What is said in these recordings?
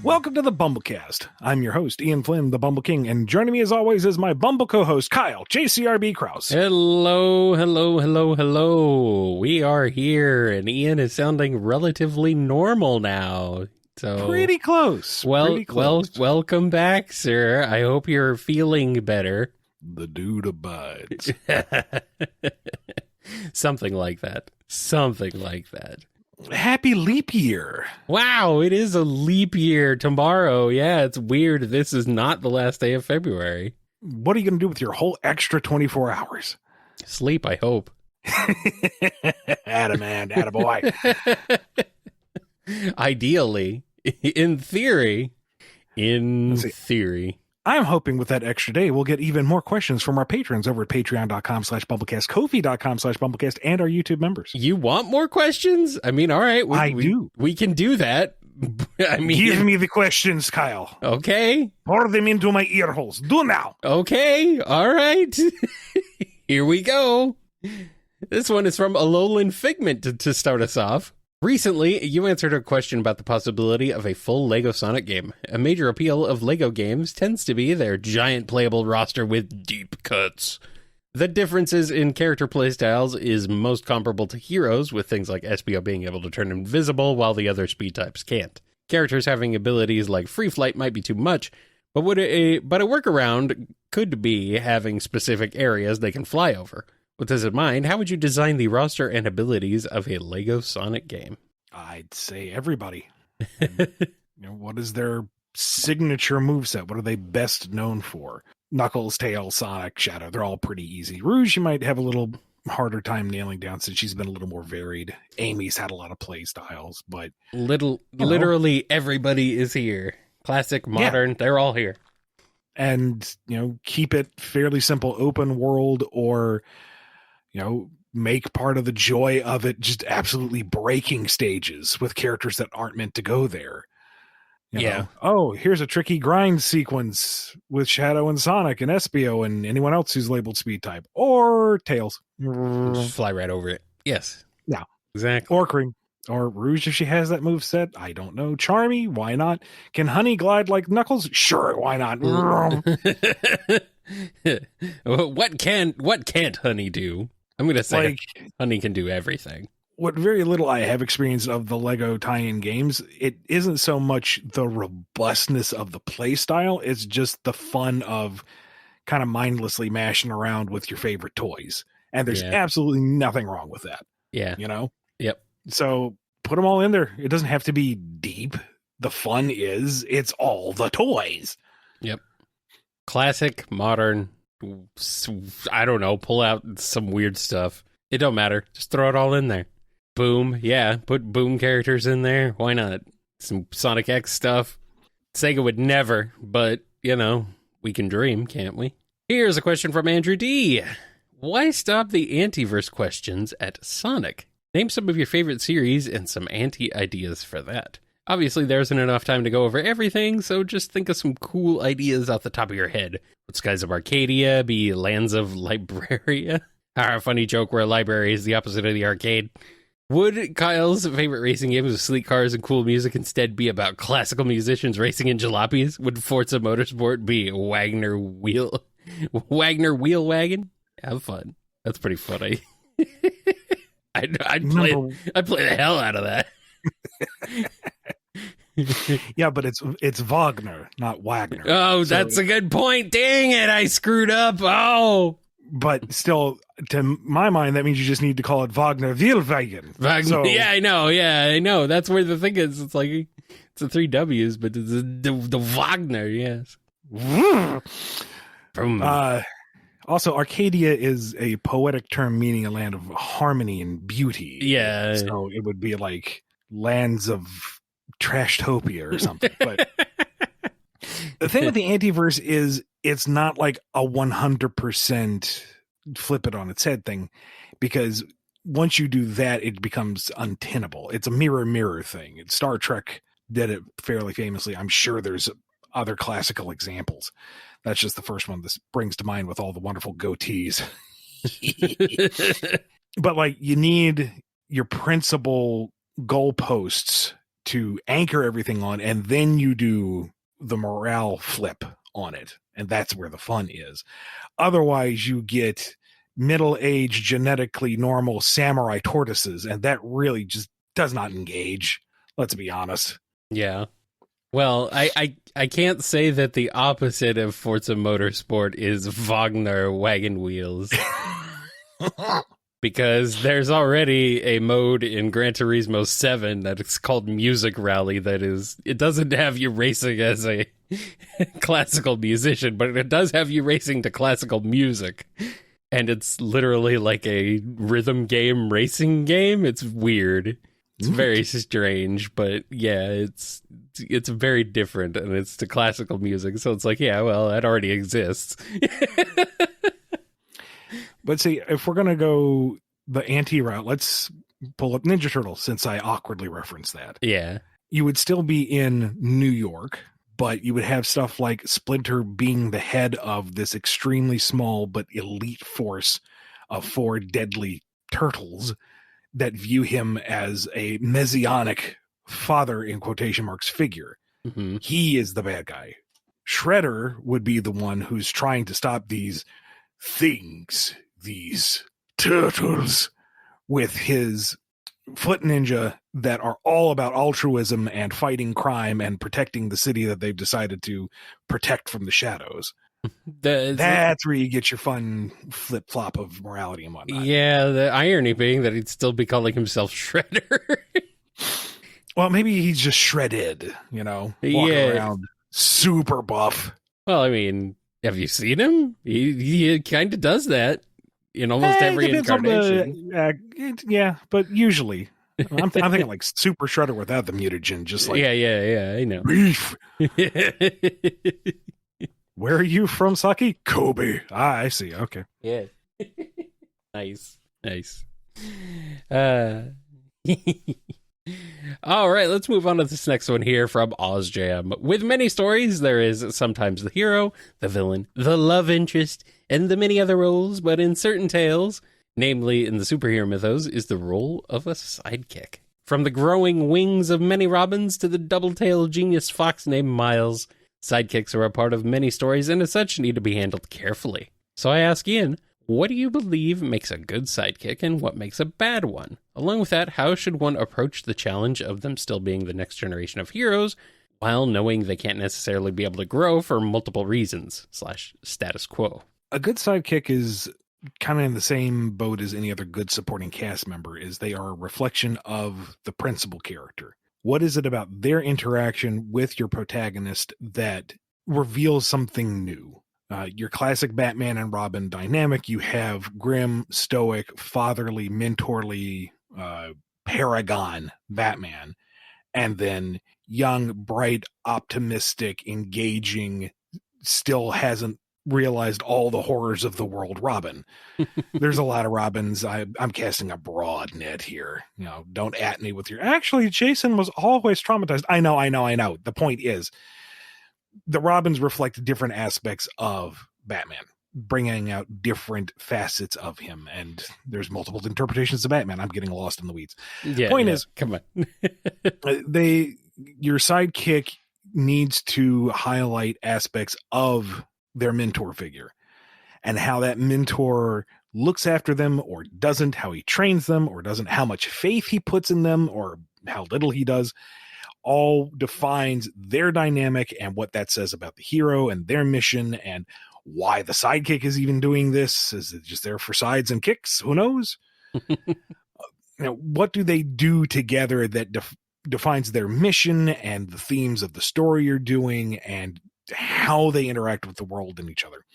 Welcome to the BumbleKast. I'm your host, Ian Flynn, the Bumble King, and joining me as always is my Bumble co-host, Kyle, JCRB Krause. Hello. We are here, and Ian is sounding relatively normal now. So Pretty close. Welcome back, sir. I hope you're feeling better. The dude abides. Something like that. Happy leap year. Wow, it is a leap year tomorrow. Yeah, it's weird. This is not the last day of February. What are you going to do with your whole extra 24 hours? Sleep, I hope. Attaboy. Ideally, in theory. I'm hoping with that extra day, we'll get even more questions from our patrons over at patreon.com/BumbleKast, Ko-fi.com/BumbleKast, and our YouTube members. You want more questions? I mean, all right. I do. We can do that. I mean, give me the questions, Kyle. Okay. Pour them into my ear holes. Do now. Okay. All right. Here we go. This one is from Alolan Figment to start us off. Recently, you answered a question about the possibility of a full LEGO Sonic game. A major appeal of LEGO games tends to be their giant playable roster with deep cuts. The differences in character playstyles is most comparable to Heroes, with things like SBO being able to turn invisible while the other speed types can't. Characters having abilities like free flight might be too much, but a workaround could be having specific areas they can fly over. With this in mind, how would you design the roster and abilities of a LEGO Sonic game? I'd say everybody. What is their signature moveset? What are they best known for? Knuckles, Tails, Sonic, Shadow, they're all pretty easy. Rouge, you might have a little harder time nailing down since she's been a little more varied. Amy's had a lot of play styles, but... Literally everybody is here. Classic, modern, they're all here. And, keep it fairly simple, open world, or... make part of the joy of it just absolutely breaking stages with characters that aren't meant to go there. Oh, here's a tricky grind sequence with Shadow and Sonic and SBO and anyone else who's labeled speed type. Or Tails. Just fly right over it. Yes. Yeah. Exactly. Or Cream. Or Rouge if she has that move set. I don't know. Charmy, why not? Can Honey glide like Knuckles? Sure, why not? What can't Honey do? I'm going to say Honey can do everything. What very little I have experienced of the LEGO tie-in games, it isn't so much the robustness of the play style, it's just the fun of kind of mindlessly mashing around with your favorite toys. And there's absolutely nothing wrong with that. Yeah. Yep. So put them all in there. It doesn't have to be deep. The fun is, it's all the toys. Yep. Classic, modern, I don't know, pull out some weird stuff. It don't matter. Just throw it all in there. Boom. Yeah, put Boom characters in there. Why not? Some Sonic X stuff. Sega would never, but, we can dream, can't we? Here's a question from Andrew D. Why stop the antiverse questions at Sonic? Name some of your favorite series and some anti-ideas for that. Obviously, there isn't enough time to go over everything, so just think of some cool ideas off the top of your head. Would Skies of Arcadia be Lands of Liberia? A funny joke where a library is the opposite of the arcade. Would Kyle's favorite racing games with sleek cars and cool music instead be about classical musicians racing in jalopies? Would Forza Motorsport be Wagner Wheelwagon? Have fun. That's pretty funny. I'd play the hell out of that. Yeah, but it's Wagner, not Wagner. Oh, that's a good point. Dang it, I screwed up. Oh. But still, to my mind, that means you just need to call it Wagner Wheelwagen. Yeah, I know. That's where the thing is. It's like, it's the 3 W's, but it's the Wagner, yes. Also, Arcadia is a poetic term meaning a land of harmony and beauty. Yeah. So it would be like lands of Trashtopia or something. But the thing with the antiverse is it's not like a 100% flip it on its head thing, because once you do that, it becomes untenable. It's a mirror thing. Star Trek did it fairly famously. I'm sure there's other classical examples. That's just the first one this brings to mind with all the wonderful goatees. But like, you need your principal goalposts to anchor everything on, and then you do the morale flip on it. And that's where the fun is. Otherwise, you get middle-aged, genetically normal samurai tortoises, and that really just does not engage. Let's be honest. Yeah. Well, I can't say that the opposite of Forza Motorsport is Wagner wagon wheels. Because there's already a mode in Gran Turismo 7 that is called Music Rally it doesn't have you racing as a classical musician, but it does have you racing to classical music. And it's literally like a rhythm game racing game. It's weird. It's very strange, but yeah, it's very different, and it's to classical music. So it's like, yeah, well, that already exists. But see, if we're going to go the anti-route, let's pull up Ninja Turtles, since I awkwardly referenced that. Yeah. You would still be in New York, but you would have stuff like Splinter being the head of this extremely small but elite force of 4 deadly turtles that view him as a messianic father, in quotation marks, figure. Mm-hmm. He is the bad guy. Shredder would be the one who's trying to stop these things, these turtles, with his foot ninja that are all about altruism and fighting crime and protecting the city that they've decided to protect from the shadows. That's where you get your fun flip-flop of morality and whatnot. Yeah, the irony being that he'd still be calling himself Shredder. Well, maybe he's just shredded, walking around super buff. Well, I mean, have you seen him? He kind of does that in almost every incarnation. Yeah, but usually. I'm thinking like super Shredder without the mutagen, just like... Yeah, I know. Beef! Where are you from, Saki? Kobe. I see. Okay. Yeah. Nice. All right, let's move on to this next one here from OzJam. With many stories, there is sometimes the hero, the villain, the love interest, and the many other roles, but in certain tales, namely in the superhero mythos, is the role of a sidekick. From the growing wings of many robins to the double-tailed genius fox named Miles, sidekicks are a part of many stories and as such need to be handled carefully. So I ask Ian, what do you believe makes a good sidekick and what makes a bad one? Along with that, how should one approach the challenge of them still being the next generation of heroes while knowing they can't necessarily be able to grow for multiple reasons / status quo? A good sidekick is kind of in the same boat as any other good supporting cast member, is they are a reflection of the principal character. What is it about their interaction with your protagonist that reveals something new? Your classic Batman and Robin dynamic, you have grim, stoic, fatherly, mentorly, paragon Batman, and then young, bright, optimistic, engaging, still hasn't realized all the horrors of the world Robin. There's a lot of Robins. I'm casting a broad net here. Don't at me with your, actually, Jason was always traumatized. I know. The point is, the Robins reflect different aspects of Batman, bringing out different facets of him. And there's multiple interpretations of Batman. I'm getting lost in the weeds. Point is, come on. Your sidekick needs to highlight aspects of their mentor figure and how that mentor looks after them or doesn't, how he trains them or doesn't, how much faith he puts in them or how little he does, all defines their dynamic and what that says about the hero and their mission and why the sidekick is even doing this. Is it just there for sides and kicks? Who knows? What do they do together that defines their mission and the themes of the story you're doing and how they interact with the world and each other.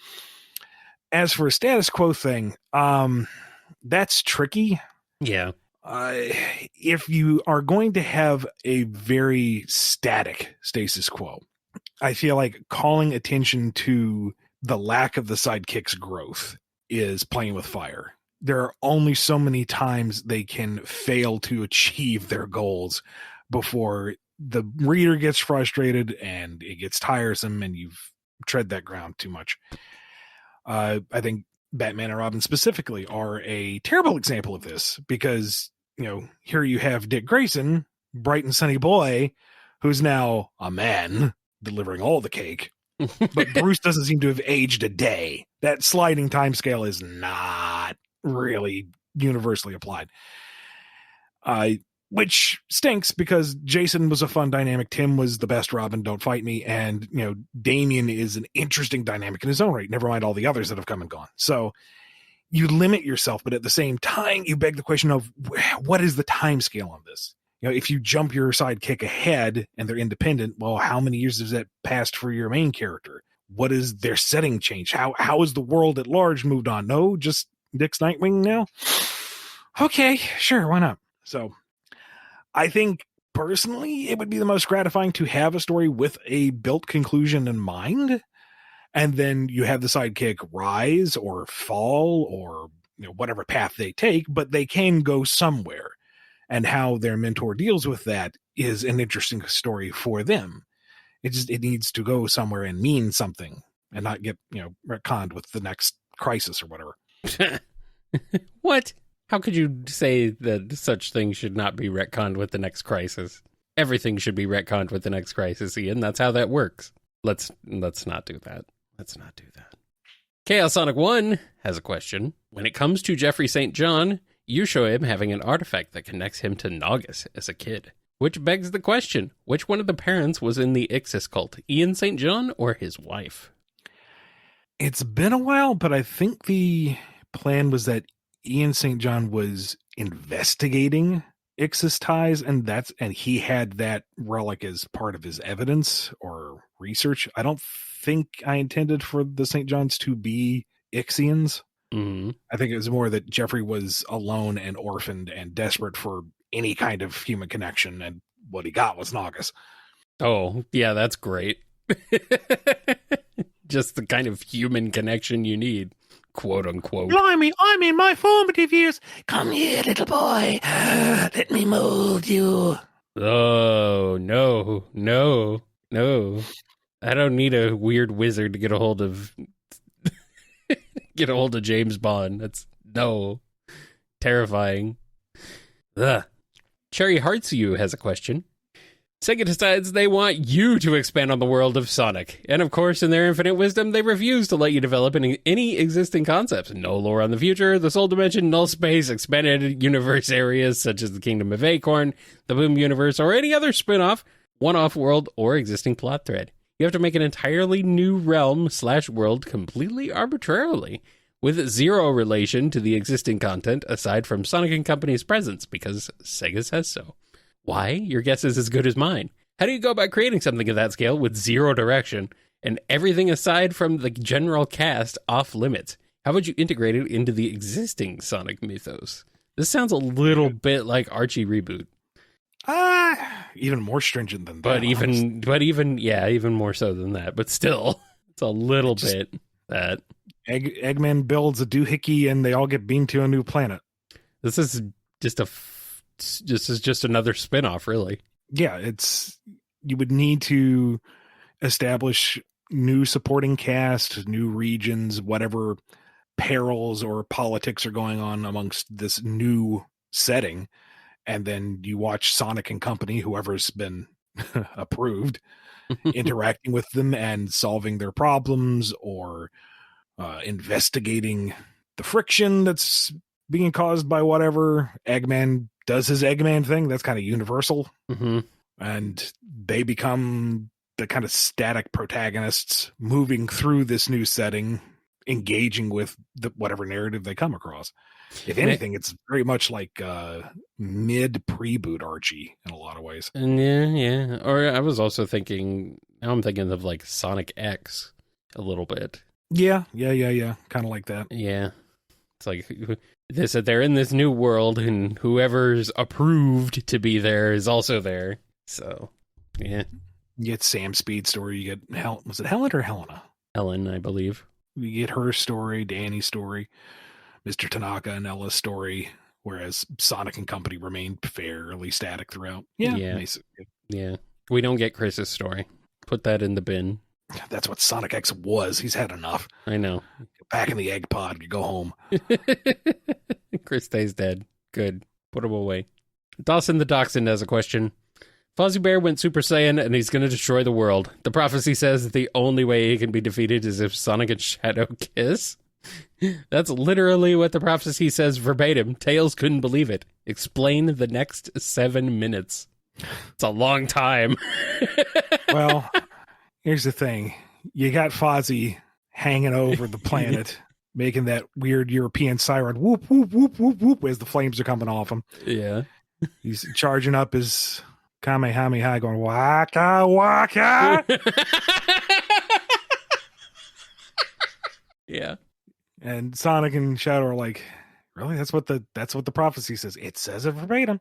As for a status quo thing, that's tricky. Yeah. If you are going to have a very static status quo, I feel like calling attention to the lack of the sidekick's growth is playing with fire. There are only so many times they can fail to achieve their goals before the reader gets frustrated and it gets tiresome and you've tread that ground too much. I think Batman and Robin specifically are a terrible example of this because, here you have Dick Grayson bright and sunny boy who's now a man delivering all the cake. But Bruce doesn't seem to have aged a day. That sliding time scale is not really universally applied. Which stinks because Jason was a fun dynamic. Tim was the best Robin, don't fight me. And, Damian is an interesting dynamic in his own right. Never mind all the others that have come and gone. So you limit yourself, but at the same time, you beg the question of what is the time scale on this? If you jump your sidekick ahead and they're independent, well, how many years has that passed for your main character? What is their setting change? How has the world at large moved on? No, just Dick's Nightwing now? Okay, sure, why not? So I think personally it would be the most gratifying to have a story with a built conclusion in mind, and then you have the sidekick rise or fall or whatever path they take, but they can go somewhere. And how their mentor deals with that is an interesting story for them. It needs to go somewhere and mean something and not get, retconned with the next crisis or whatever. What? How could you say that such things should not be retconned with the next crisis? Everything should be retconned with the next crisis, Ian. That's how that works. Let's not do that. Let's not do that. Chaos Sonic 1 has a question. When it comes to Jeffrey St. John, you show him having an artifact that connects him to Naugus as a kid. Which begs the question, which one of the parents was in the Ixis cult, Ian St. John or his wife? It's been a while, but I think the plan was that Ian St. John was investigating Ixis ties, and he had that relic as part of his evidence or research. I don't think I intended for the St. Johns to be Ixians. Mm-hmm. I think it was more that Jeffrey was alone and orphaned and desperate for any kind of human connection, and what he got was Naugus. Oh, yeah, that's great. Just the kind of human connection you need, quote unquote. Blimey, I'm in my formative years. Come here, little boy. Let me mold you. Oh, no. I don't need a weird wizard to get a hold of James Bond. That's terrifying. Ugh. Cherry Hearts You has a question. Sega decides they want you to expand on the world of Sonic. And of course, in their infinite wisdom, they refuse to let you develop any existing concepts. No lore on the future, the soul dimension, null space, expanded universe areas such as the Kingdom of Acorn, the Boom universe, or any other spin-off, one-off world, or existing plot thread. You have to make an entirely new realm/world completely arbitrarily, with zero relation to the existing content aside from Sonic & Company's presence, because Sega says so. Why? Your guess is as good as mine. How do you go about creating something of that scale with zero direction, and everything aside from the general cast off limits? How would you integrate it into the existing Sonic mythos? This sounds a little bit like Archie Reboot. Even more stringent than that. Even more so than that. But still, it's a little bit that. Eggman builds a doohickey and they all get beamed to a new planet. This is just another spin-off, really. Yeah, you would need to establish new supporting cast, new regions, whatever perils or politics are going on amongst this new setting. And then you watch Sonic and Company, whoever's been approved, interacting with them and solving their problems or investigating the friction that's being caused by whatever. Eggman does his Eggman thing. That's kind of universal. Mm-hmm. And they become the kind of static protagonists moving through this new setting, engaging with whatever narrative they come across. If anything, it's very much like mid pre-boot Archie in a lot of ways. Yeah. Or I was also thinking, now I'm thinking of like Sonic X a little bit. Yeah. Kind of like that. Yeah. It's like they're in this new world and whoever's approved to be there is also there. So, yeah. You get Sam's speed story. You get was it Helen or Helena? Helen, I believe. You get her story, Danny's story, Mr. Tanaka and Ella's story, whereas Sonic and Company remained fairly static throughout. Yeah. Yeah. We don't get Chris's story. Put that in the bin. That's what Sonic X was. He's had enough. I know. Back in the egg pod, you go home. Chris stays dead. Good. Put him away. Dawson the Dachshund has a question. Fozzie Bear went Super Saiyan, and he's going to destroy the world. The prophecy says that the only way he can be defeated is if Sonic and Shadow kiss. That's literally what the prophecy says verbatim. Tails couldn't believe it. Explain the next 7 minutes. It's a long time. Well, here's the thing. You got Fozzie hanging over the planet, making that weird European siren, whoop, whoop, whoop, whoop, whoop, as the flames are coming off him. Yeah. He's charging up his Kamehameha, going, Waka, Waka. Yeah. And Sonic and Shadow are like, really? That's what the prophecy says. It says it verbatim.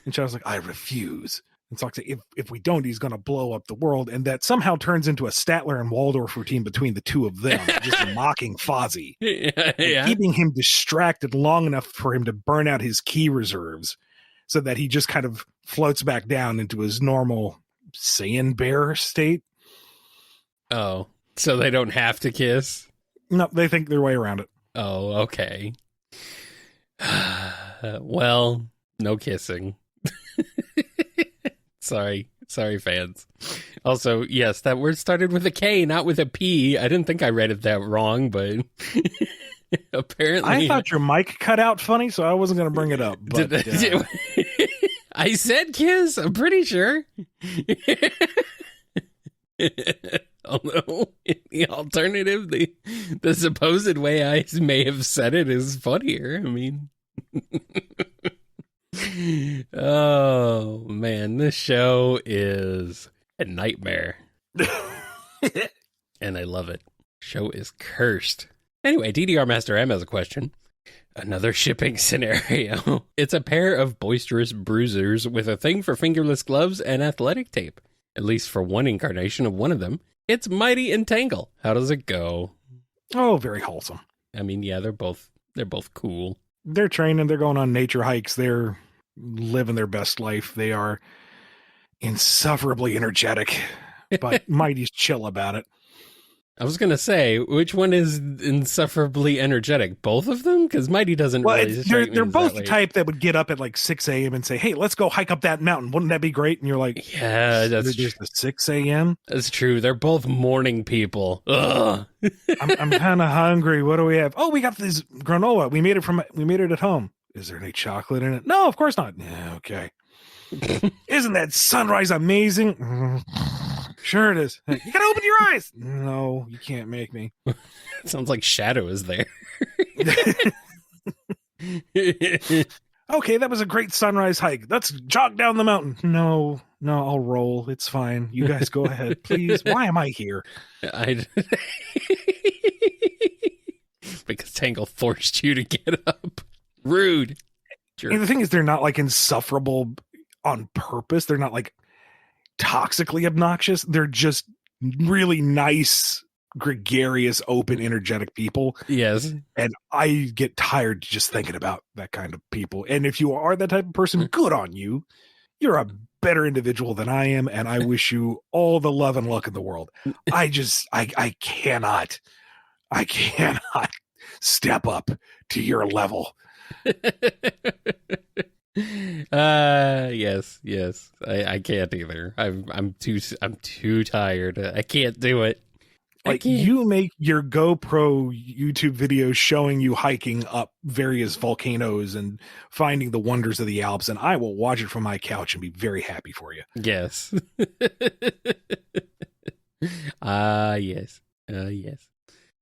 And Shadow's like, I refuse. And Sonic's like, if we don't, he's going to blow up the world. And that somehow turns into a Statler and Waldorf routine between the two of them, just mocking Fozzie. Yeah. Keeping him distracted long enough for him to burn out his key reserves so that he just kind of floats back down into his normal Saiyan bear state. Oh, so they don't have to kiss? No, they think their way around it. Oh, okay. Well, no kissing. Sorry, fans. Also, yes, that word started with a K, not with a P. I didn't think I read it that wrong, but apparently... I thought your mic cut out funny, so I wasn't going to bring it up. But, I said kiss, I'm pretty sure. Although, in the alternative, the supposed way I may have said it is funnier. I mean... Oh, man, this show is a nightmare. And I love it. Show is cursed. Anyway, DDR Master M has a question. Another shipping scenario. It's a pair of boisterous bruisers with a thing for fingerless gloves and athletic tape. At least for one incarnation of one of them. It's Mighty and Tangle. How does it go? Oh, very wholesome. I mean, yeah, they're both cool. They're training. They're going on nature hikes. They're living their best life. They are insufferably energetic, but Mighty's chill about it. I was going to say, which one is insufferably energetic? Both of them? Because Mighty doesn't really... They're both the type that would get up at like 6 a.m. and say, hey, let's go hike up that mountain. Wouldn't that be great? And you're like, yeah, that's just 6 a.m.? That's true. They're both morning people. Ugh. I'm kind of hungry. What do we have? Oh, we got this granola. We made it at home. Is there any chocolate in it? No, of course not. Yeah, okay. Isn't that sunrise amazing? Sure it is. You gotta open your eyes. No, you can't make me. Sounds like Shadow is there. Okay, that was a great sunrise hike. Let's jog down the mountain. No, I'll roll. It's fine. You guys go ahead, please. Why am I here? Because Tangle forced you to get up. Rude. Sure. And the thing is, they're not like insufferable on purpose. They're not like toxically obnoxious. They're just really nice, gregarious, open, energetic people. Yes. And I get tired just thinking about that kind of people. And if you are that type of person, good on you. You're a better individual than I am, and I wish you all the love and luck in the world. I cannot step up to your level. Yes. I can't either. I'm too tired. I can't do it. Like, you make your GoPro YouTube videos showing you hiking up various volcanoes and finding the wonders of the Alps, and I will watch it from my couch and be very happy for you. Yes. Yes.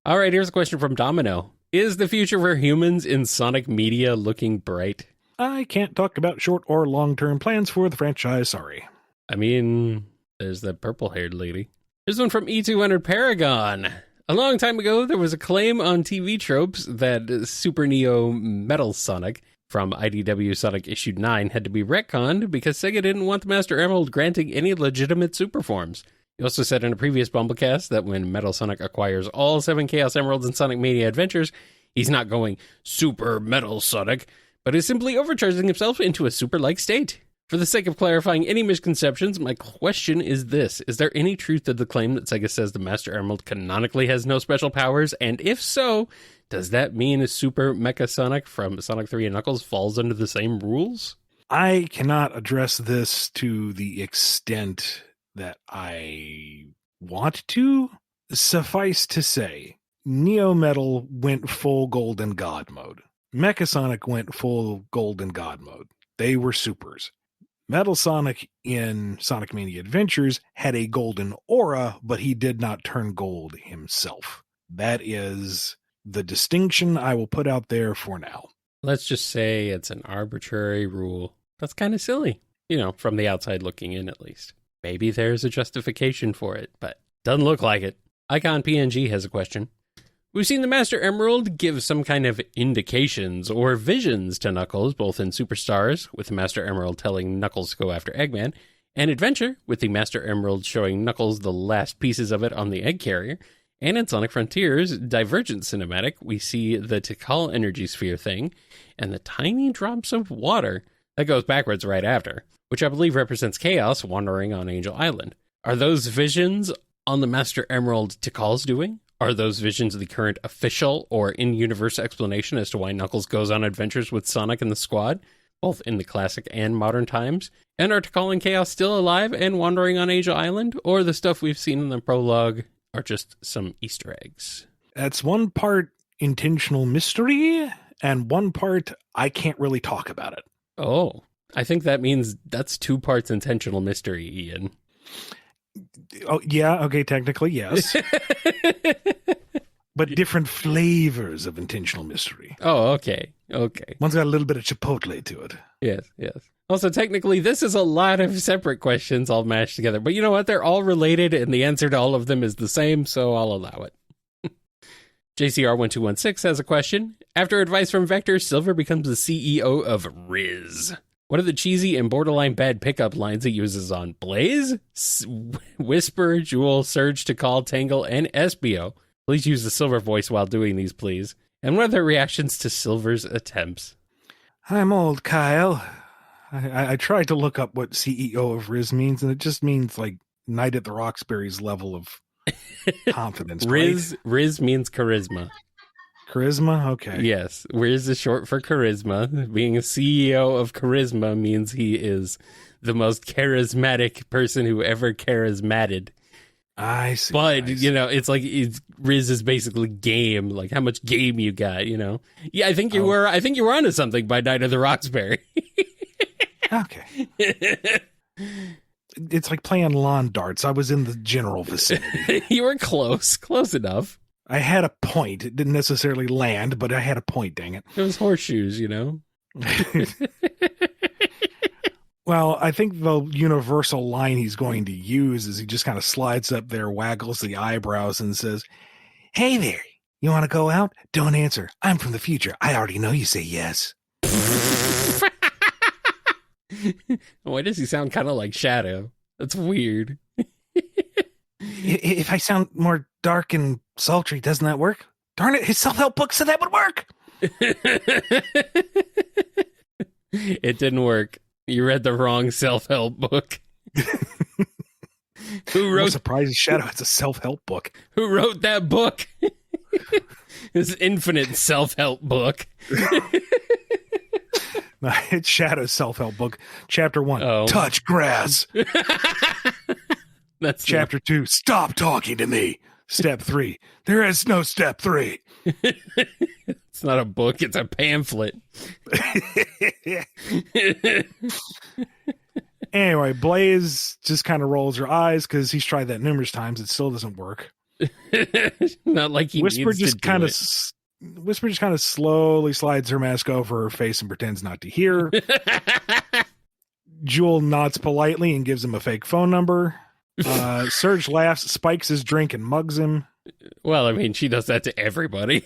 All right, here's a question from Domino. Is the future for humans in Sonic media looking bright? I can't talk about short or long-term plans for the franchise, sorry. I mean, there's that purple-haired lady. Here's one from E200 Paragon. A long time ago, there was a claim on TV tropes that Super Neo Metal Sonic from IDW Sonic Issue 9 had to be retconned because Sega didn't want the Master Emerald granting any legitimate super forms. He also said in a previous BumbleKast that when Metal Sonic acquires all 7 Chaos Emeralds in Sonic Mania Adventures, he's not going Super Metal Sonic, but is simply overcharging himself into a super-like state. For the sake of clarifying any misconceptions, my question is this. Is there any truth to the claim that Sega says the Master Emerald canonically has no special powers? And if so, does that mean Super Mecha Sonic from Sonic 3 and Knuckles falls under the same rules? I cannot address this to the extent that I want to. Suffice to say, Neo Metal went full Golden God mode. Mechasonic went full Golden God mode. They were supers. Metal Sonic in Sonic Mania Adventures had a golden aura, but he did not turn gold himself. That is the distinction I will put out there for now. Let's just say it's an arbitrary rule. That's kind of silly, from the outside looking in at least. Maybe there's a justification for it, but doesn't look like it. Icon PNG has a question. We've seen the Master Emerald give some kind of indications or visions to Knuckles, both in Superstars, with the Master Emerald telling Knuckles to go after Eggman, and Adventure, with the Master Emerald showing Knuckles the last pieces of it on the egg carrier. And in Sonic Frontiers, Divergent Cinematic, we see the Tikal energy sphere thing, and the tiny drops of water that goes backwards right after, which I believe represents Chaos wandering on Angel Island. Are those visions on the Master Emerald Tikal's doing? Are those visions the current official or in-universe explanation as to why Knuckles goes on adventures with Sonic and the squad, both in the classic and modern times? And are Tikal and Chaos still alive and wandering on Angel Island? Or the stuff we've seen in the prologue are just some Easter eggs? That's one part intentional mystery, and one part I can't really talk about it. Oh, I think that means that's 2 parts intentional mystery, Ian. Oh, yeah, okay, technically, yes. But different flavors of intentional mystery. Oh, okay. One's got a little bit of chipotle to it. Yes. Also, technically, this is a lot of separate questions all mashed together. But you know what? They're all related, and the answer to all of them is the same, so I'll allow it. JCR1216 has a question. After advice from Vector, Silver becomes the CEO of Riz. What are the cheesy and borderline bad pickup lines he uses on Blaze, Whisper, Jewel, Surge, Tikal, Tangle, and Espio? Please use the Silver voice while doing these, please. And what are their reactions to Silver's attempts? I'm old, Kyle. I tried to look up what CEO of Riz means, and it just means like Night at the Roxbury's level of confidence. Riz means charisma. Charisma? Okay. Yes. Riz is short for charisma. Being a CEO of charisma means he is the most charismatic person who ever charismated. I see. But, it's like Riz is basically game. Like how much game you got, Yeah, I think you were onto something by Night of the Roxbury. Okay. It's like playing lawn darts. I was in the general vicinity. You were close enough. I had a point. It didn't necessarily land, but I had a point, dang it. It was horseshoes, Well, I think the universal line he's going to use is he just kind of slides up there, waggles the eyebrows, and says, "Hey there, you want to go out? Don't answer. I'm from the future. I already know you say yes." Why does he sound kind of like Shadow? That's weird. If I sound more dark and sultry, doesn't that work? Darn it, his self-help book said that would work. It didn't work. You read the wrong self-help book. I'm surprised Shadow has a self-help book. Who wrote that book? This infinite self-help book. It's Shadow's self-help book. Chapter 1, Touch grass. That's Chapter 2, Stop talking to me. Step 3, there is no step 3. It's not a book, it's a pamphlet. Anyway, Blaze just kind of rolls her eyes because he's tried that numerous times. It still doesn't work. Not like he Whisper needs just to do it. Whisper just kind of slowly slides her mask over her face and pretends not to hear. Jewel nods politely and gives him a fake phone number. Surge laughs, spikes his drink, and mugs him. Well, I mean, she does that to everybody.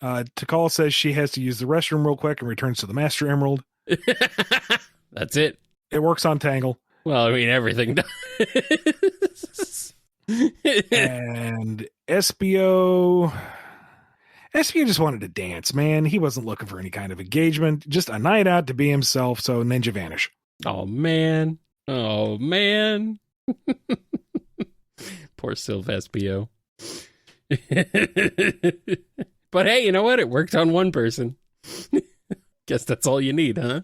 Tikal says she has to use the restroom real quick and returns to the Master Emerald. That's it. It works on Tangle. Well, I mean, everything does. And Espio just wanted to dance, man. He wasn't looking for any kind of engagement. Just a night out to be himself, so Ninja vanish. Oh, man. Poor Espio. But hey, you know what? It worked on one person. Guess that's all you need, huh?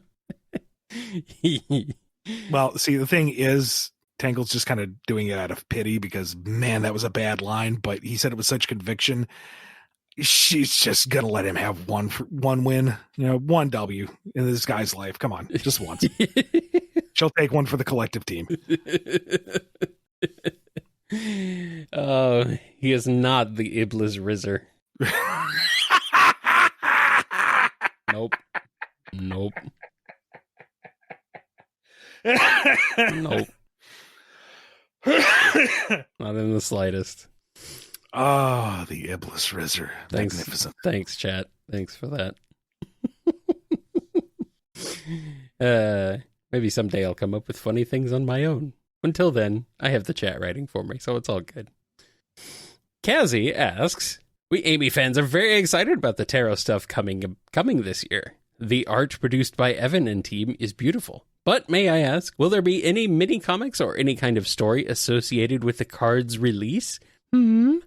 Well, see, the thing is, Tangle's just kind of doing it out of pity because, man, that was a bad line. But he said it with such conviction. She's just gonna let him have one win, one W in this guy's life. Come on, just once. She'll take one for the collective team. Oh, he is not the Iblis Rizzer. Nope. Nope. Not in the slightest. Oh, the Iblis Rizzer. Magnificent. Thanks, chat. Thanks for that. Maybe someday I'll come up with funny things on my own. Until then, I have the chat writing for me, so it's all good. Kazi asks, we Amy fans are very excited about the tarot stuff coming this year. The art produced by Evan and team is beautiful. But may I ask, will there be any mini comics or any kind of story associated with the card's release? Let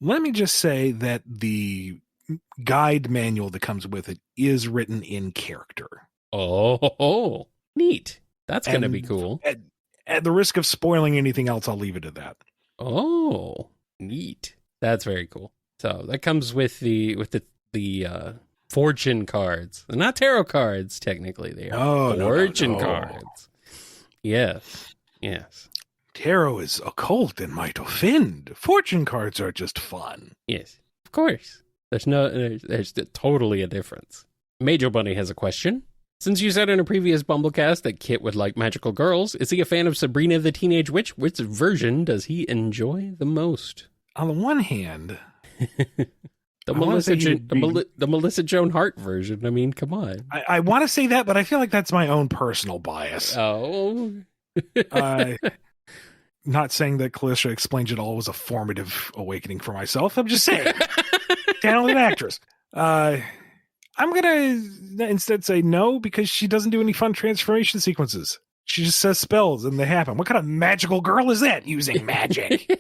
me just say that the guide manual that comes with it is written in character. Oh, neat. That's going to be cool. At the risk of spoiling anything else, I'll leave it at that. Oh, neat. That's very cool. So that comes with the fortune cards. They're not tarot cards, technically. They are fortune cards. Yes. Tarot is occult and might offend. Fortune cards are just fun. Yes, of course. There's totally a difference. Major Bunny has a question. Since you said in a previous BumbleKast that Kit would like magical girls, is he a fan of Sabrina the Teenage Witch? Which version does he enjoy the most? On the one hand, the Melissa Joan Hart version. I mean, come on. I want to say that, but I feel like that's my own personal bias. Oh. Not saying that Calista Explains It All was a formative awakening for myself. I'm just saying. Talented actress. I'm going to instead say no, because she doesn't do any fun transformation sequences. She just says spells and they happen. What kind of magical girl is that using magic?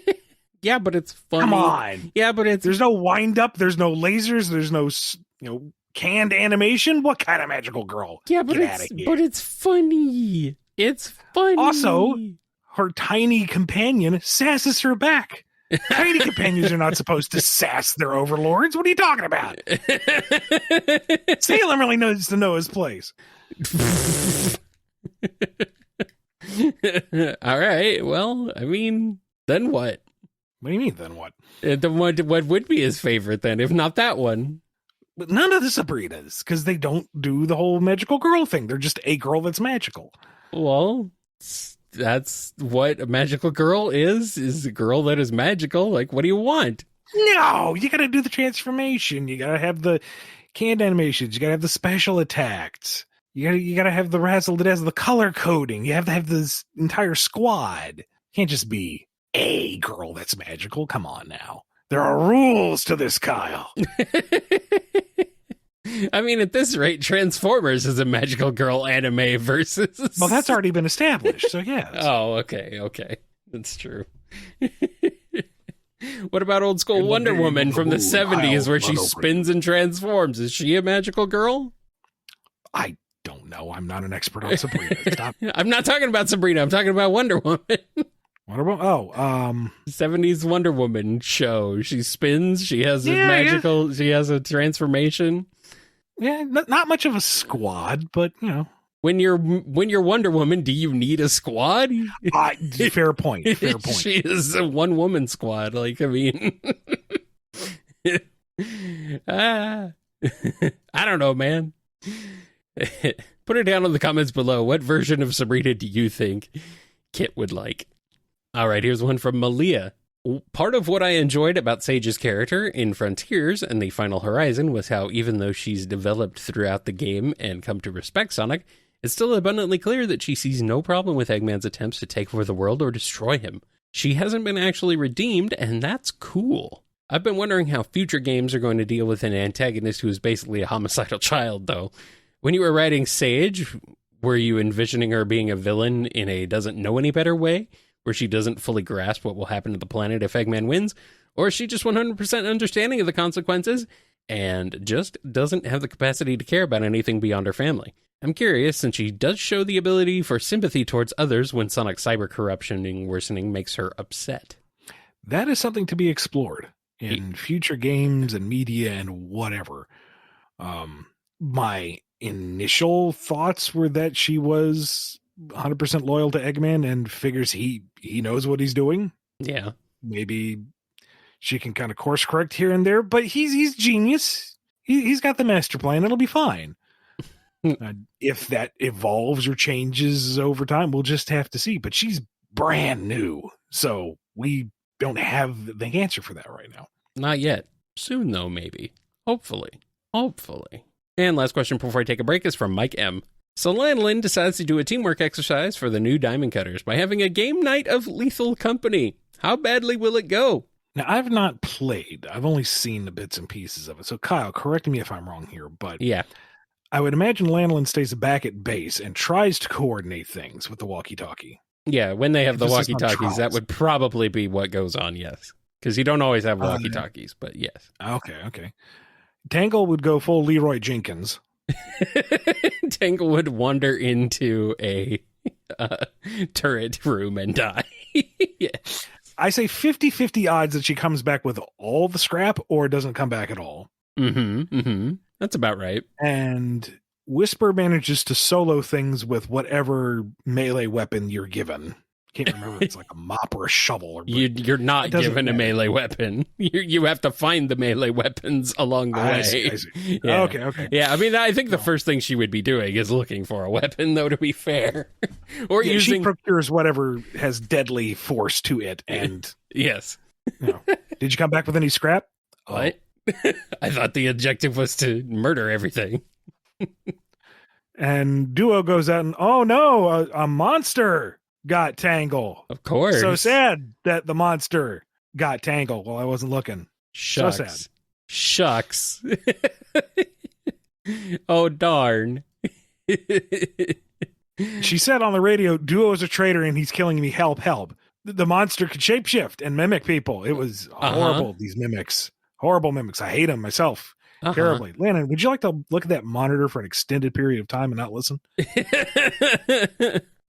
Yeah, but it's funny. Come on. Yeah, but there's no wind up. There's no lasers. There's no, canned animation. What kind of magical girl? Yeah, but it's funny. It's funny. Also, her tiny companion sasses her back. Tiny companions are not supposed to sass their overlords. What are you talking about? Salem really needs to know his place. All right. Well, I mean, then what? What do you mean, then what? What would be his favorite then, if not that one? But none of the Sabrinas, because they don't do the whole magical girl thing. They're just a girl that's magical. Well, that's what a magical girl is a girl that is magical. Like, what do you want? No, you got to do the transformation. You got to have the canned animations. You got to have the special attacks. You got to have the razzle that has the color coding. You have to have this entire squad. Can't just be a girl that's magical. Come on now. There are rules to this, Kyle. I mean, at this rate, Transformers is a magical girl anime versus... Well, that's already been established, so yeah. Oh, okay. That's true. What about old school Wonder Woman from the 70s where she spins and transforms? Is she a magical girl? I don't know. I'm not an expert on Sabrina. Stop. I'm not talking about Sabrina. I'm talking about Wonder Woman. Wonder Woman? Oh, 70s Wonder Woman show. She spins. She has a magical... Yeah. She has a transformation. Yeah, not much of a squad, but, When you're Wonder Woman, do you need a squad? Fair point. She is a one-woman squad. Like, I mean... I don't know, man. Put it down in the comments below. What version of Sabrina do you think Kit would like? All right, here's one from Malia. Part of what I enjoyed about Sage's character in Frontiers and the Final Horizon was how even though she's developed throughout the game and come to respect Sonic, it's still abundantly clear that she sees no problem with Eggman's attempts to take over the world or destroy him. She hasn't been actually redeemed, and that's cool. I've been wondering how future games are going to deal with an antagonist who is basically a homicidal child, though. When you were writing Sage, were you envisioning her being a villain in a doesn't know any better way, where she doesn't fully grasp what will happen to the planet if Eggman wins? Or is she just 100% understanding of the consequences and just doesn't have the capacity to care about anything beyond her family. I'm curious, since she does show the ability for sympathy towards others when Sonic cyber corruption and worsening makes her upset. That is something to be explored in future games and media and whatever. My initial thoughts were that she was 100% loyal to Eggman and figures he knows what he's doing. Yeah. Maybe she can kind of course correct here and there, but he's genius. He's got the master plan. It'll be fine. If that evolves or changes over time, we'll just have to see. But she's brand new, so we don't have the answer for that right now. Not yet. Soon, though, maybe. Hopefully. And last question before I take a break is from Mike M. So Lanolin decides to do a teamwork exercise for the new Diamond Cutters by having a game night of Lethal Company. How badly will it go? Now, I've not played. I've only seen the bits and pieces of it. So, Kyle, correct me if I'm wrong here, but yeah, I would imagine Lanolin stays back at base and tries to coordinate things with the walkie-talkie. Yeah, when they have the walkie-talkies, that would probably be what goes on, yes. Because you don't always have walkie-talkies, but yes. Okay. Tangle would go full Leroy Jenkins. Tangle would wander into a turret room and die. Yes. I say 50-50 odds that she comes back with all the scrap or doesn't come back at all. That's about right. And Whisper manages to solo things with whatever melee weapon you're given. Can't remember if it's like a mop or a shovel. You're not given a melee weapon. You have to find the melee weapons along the way. I see. Yeah. Okay. Yeah, I mean, I think the first thing she would be doing is looking for a weapon, though, to be fair. Or she procures whatever has deadly force to it. And yes. Did you come back with any scrap? What? I thought the objective was to murder everything. And Duo goes out and, oh no, a monster got Tangle. Of course. So sad that the monster got Tangle while I wasn't looking. Shucks. So sad. Shucks. Oh, darn. She said on the radio, Duo is a traitor and he's killing me. Help. The monster could shapeshift and mimic people. It was horrible, these mimics. Horrible mimics. I hate them myself. Terribly. Landon, would you like to look at that monitor for an extended period of time and not listen?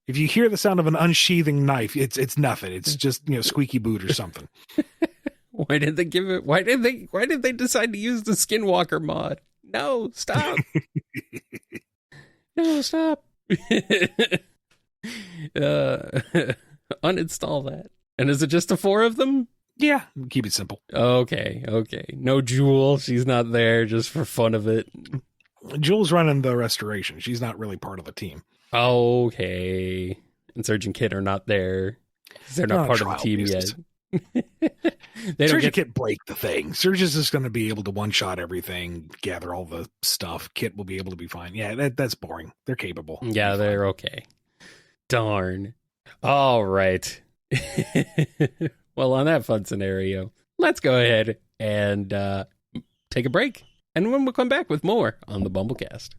If you hear the sound of an unsheathing knife, it's nothing. It's just, squeaky boot or something. Why did they give it? Why did they decide to use the Skinwalker mod? No, stop. No, stop. Uninstall that. And is it just the 4 of them? Yeah, keep it simple. Okay. No Jewel. She's not there just for fun of it. Jewel's running the restoration. She's not really part of the team. Okay. And Surge and Kit are not there. They're not part of the team yet. Surge and Kit break the thing. Surge is just going to be able to one-shot everything, gather all the stuff. Kit will be able to be fine. Yeah, that's boring. They're capable. Yeah, they're okay. Darn. All right. Well, on that fun scenario, let's go ahead and take a break. And when we'll come back with more on the BumbleKast.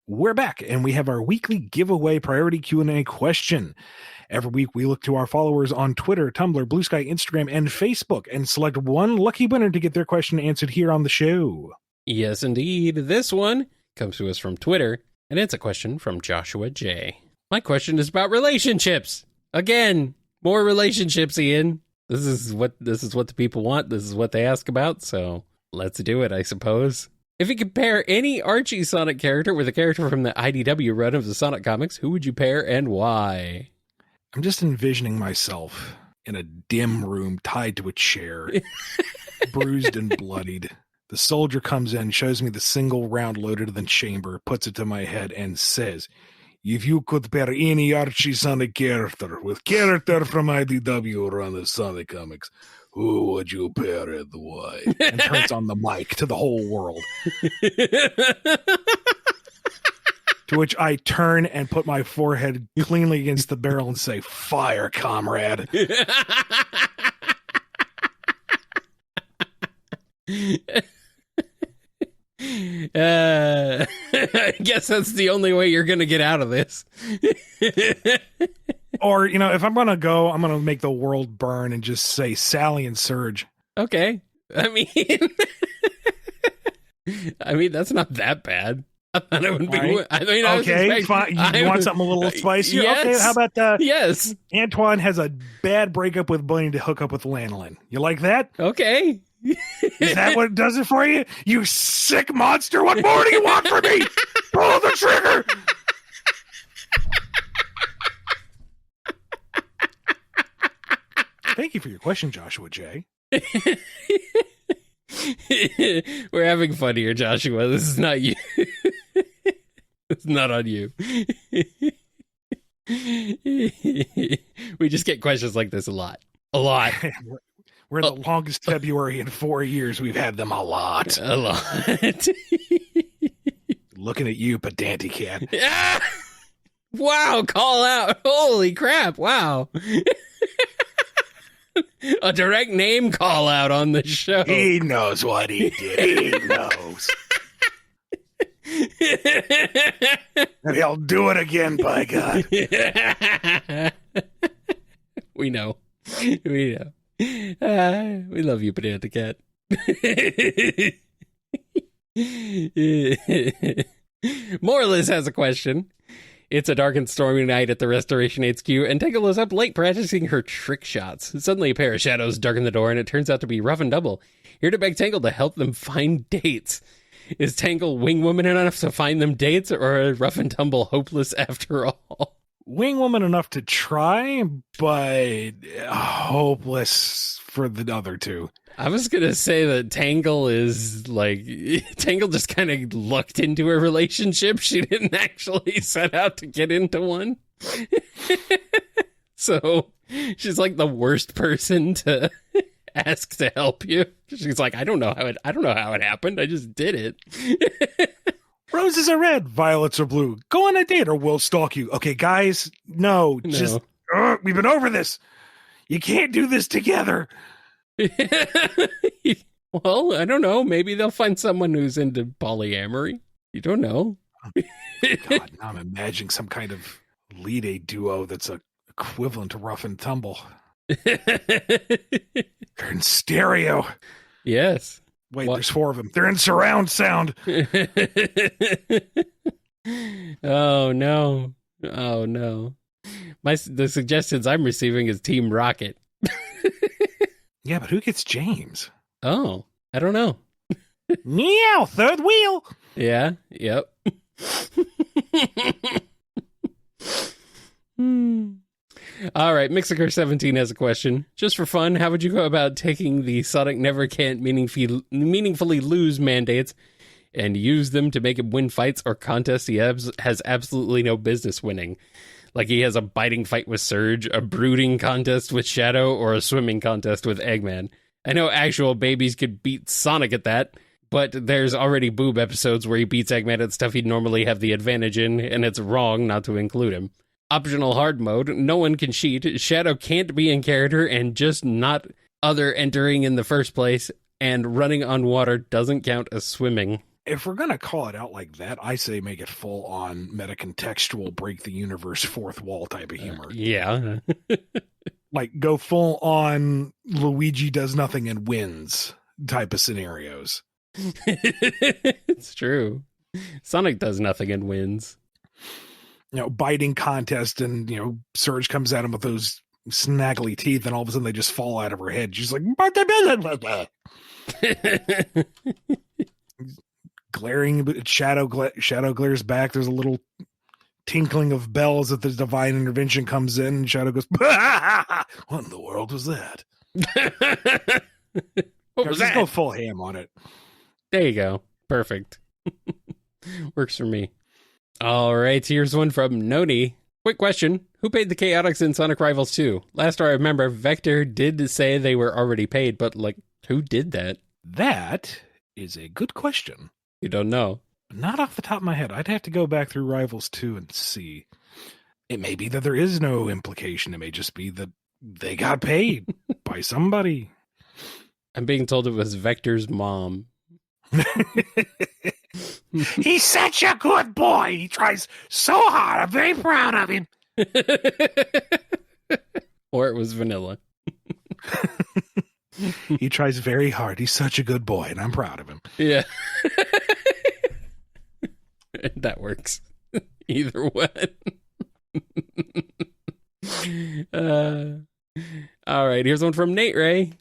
We're back, and we have our weekly giveaway priority Q&A question. Every week, we look to our followers on Twitter, Tumblr, Blue Sky, Instagram, and Facebook, and select one lucky winner to get their question answered here on the show. Yes, indeed. This one comes to us from Twitter, and it's a question from Joshua J. My question is about relationships. Again, more relationships, Ian. This is what the people want. This is what they ask about, so let's do it, I suppose. If you could pair any Archie Sonic character with a character from the IDW run of the Sonic comics, who would you pair and why? I'm just envisioning myself in a dim room tied to a chair, bruised and bloodied. The soldier comes in, shows me the single round loaded in the chamber, puts it to my head, and says, if you could pair any Archie Sonic character with character from IDW run of Sonic comics, who would you pair and why? And turns on the mic to the whole world. To which I turn and put my forehead cleanly against the barrel and say, fire, comrade. I guess that's the only way you're going to get out of this. Or, if I'm going to go, I'm going to make the world burn and just say Sally and Surge. Okay. I mean, that's not that bad. I thought it would be. Right. Okay, fine. You want something a little spicier? Yes. Okay, how about yes. Antoine has a bad breakup with Bunny to hook up with Lanolin. You like that? Okay. Is that what does it for you? You sick monster! What more do you want from me? Pull the trigger! Thank you for your question, Joshua J. We're having fun here, Joshua. This is not you. It's not on you. We just get questions like this a lot. A lot. We're the longest February in 4 years. We've had them a lot. A lot. Looking at you, pedantic cat. Wow, call out. Holy crap, wow. A direct name call out on the show. He knows what he did. He knows. And he'll do it again, by God. We know. We know. We love you, Banana Cat. Morlis has a question. It's a dark and stormy night at the Restoration HQ, and Tangle is up late practicing her trick shots. Suddenly, a pair of shadows darken the door, and it turns out to be Rough and Double, here to beg Tangle to help them find dates. Is Tangle wing woman enough to find them dates, or are Rough and Tumble hopeless after all? Wing woman enough to try, but hopeless for the other two. I was going to say that Tangle is like, Tangle just kind of lucked into a relationship. She didn't actually set out to get into one. So she's like the worst person to ask to help you. She's like, I don't know how it happened. I just did it. Roses are red, violets are blue. Go on a date or we'll stalk you. Okay, guys, no. Just, we've been over this. You can't do this together. Well, I don't know. Maybe they'll find someone who's into polyamory. You don't know. God, now I'm imagining some kind of lead-a duo that's equivalent to Rough and Tumble. They're in stereo. Yes. Wait, there's 4 of them. They're in surround sound. Oh, no. Oh, no. The suggestions I'm receiving is Team Rocket. Yeah, but who gets James? Oh, I don't know. Meow, third wheel. Yeah, yep. All right, Mixaker17 has a question. Just for fun, how would you go about taking the Sonic Never Can't meaningfully lose mandates and use them to make him win fights or contests he has absolutely no business winning? Like he has a biting fight with Surge, a brooding contest with Shadow, or a swimming contest with Eggman. I know actual babies could beat Sonic at that, but there's already Boob episodes where he beats Eggman at stuff he'd normally have the advantage in, and it's wrong not to include him. Optional hard mode, no one can cheat, Shadow can't be in character, and just not other entering in the first place, and running on water doesn't count as swimming. If we're going to call it out like that, I say make it full on meta-contextual, break the universe, fourth wall type of humor. Yeah. Like go full on Luigi does nothing and wins type of scenarios. It's true. Sonic does nothing and wins. Biting contest, and, Surge comes at him with those snaggly teeth, and all of a sudden they just fall out of her head. She's like, glaring, Shadow glares back. There's a little tinkling of bells that the divine intervention comes in, and Shadow goes, what in the world was that? Just go full ham on it. There you go. Perfect. Works for me. All right, here's one from Noni. Quick question. Who paid the Chaotix in Sonic Rivals 2? Last I remember, Vector did say they were already paid, but, who did that? That is a good question. You don't know? Not off the top of my head. I'd have to go back through Rivals 2 and see. It may be that there is no implication. It may just be that they got paid by somebody. I'm being told it was Vector's mom. He's such a good boy. He tries so hard. I'm very proud of him. Or it was vanilla. He tries very hard. He's such a good boy, and I'm proud of him. Yeah. That works. Either one. All right, here's one from Nate Ray.